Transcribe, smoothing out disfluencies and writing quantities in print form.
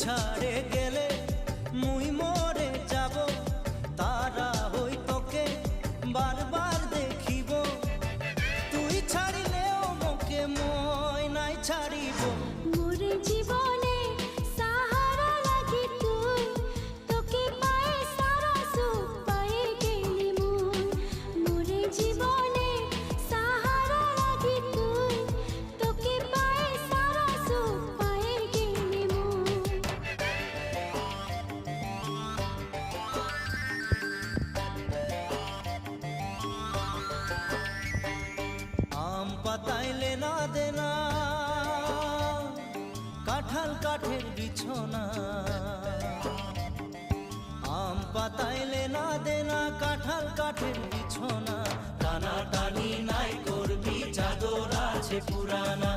ছাড়ে গেলে মুই মরে যাব, তারা হই তোকে বারবার দেখিব। তুই ছাড়িলেও মোকে মই নাই ছাড়িব। মোরে জীবনে সাহারা লাগি তুই, তোকে পায়ে সারা সুখ পায়ে গেলি মুই। মোরে জীবনে সাহারা লাগি তুই, তোকে পায়ে সারা সুখ পায়ে গেলি মুই। আম পাতাইলে না দেনা, কাঁঠাল কাঠের বিছনা। আম পাতাইলে না দেনা, কাঁঠাল কাঠের বিছনা। টানা টানি নাই করবি, চাদর আছে পুরানা।